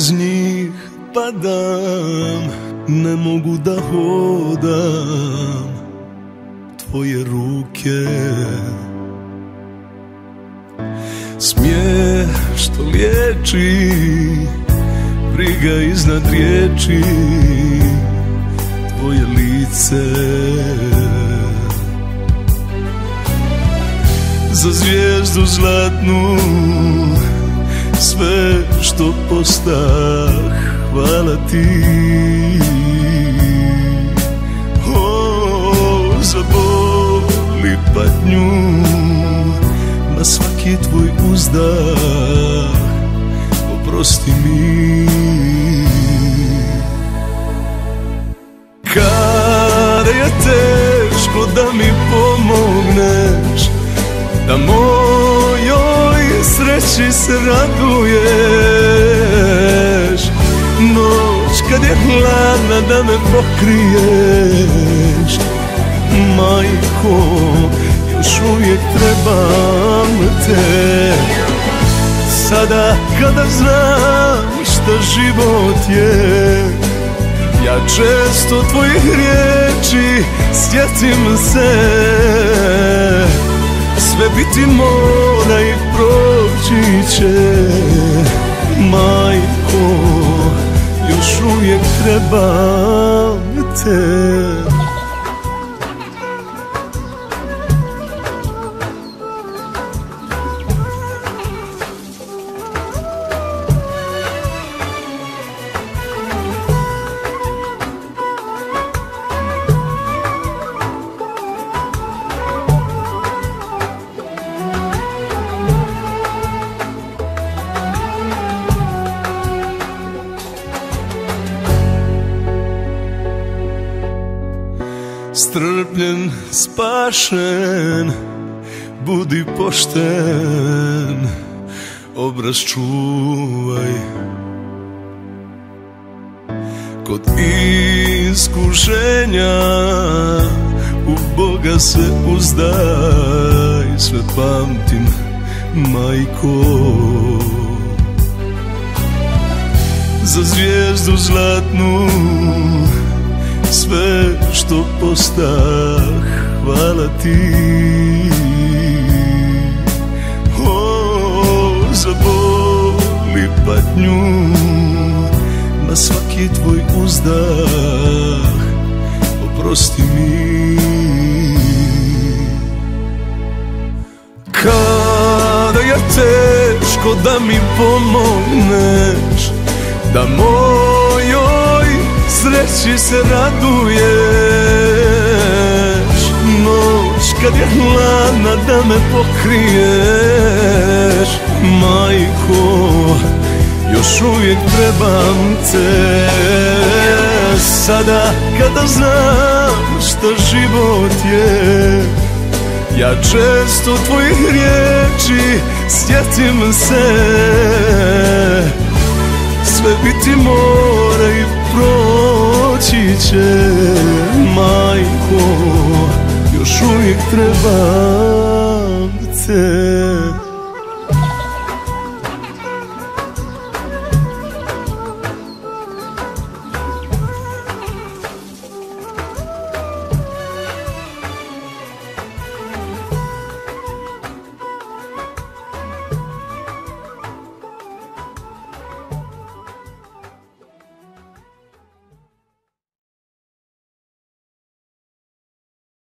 bez njih padam, ne mogu da hodam, tvoje ruke. Smijeh što liječi, briga iznad riječi, tvoje lice. Za zvijezdu zlatnu, sve što postah, hvala ti. Za bol i patnju, na svaki tvoj uzdah, oprosti mi. Kada je teško da mi pomogneš, da mojoj sreći se raduješ, noć kad je hladna da me pokriješ, majko, još uvijek trebam te. Sada kada znam šta život je, ja često tvojih riječi sjetim se. Sve biti mora i proći će, majko, još uvijek trebam te. Strpljen, spašen, budi pošten, obraz čuvaj. Kod iskušenja u Boga se uzdaj, sve pamtim, majko. Za zvijezdu zlatnu, sve što postah, hvala ti. Za bol i patnju, na svaki tvoj uzdah, oprosti mi. Kada je teško da mi pomogneš, da mojoj sreći se raduješ, noć kad je hladna da me pokriješ, majko, još uvijek trebam te. Sada kada znam šta život je, ja često tvojih riječi sjetim se. Sve biti mora i proći će, majko, još uvijek trebam te.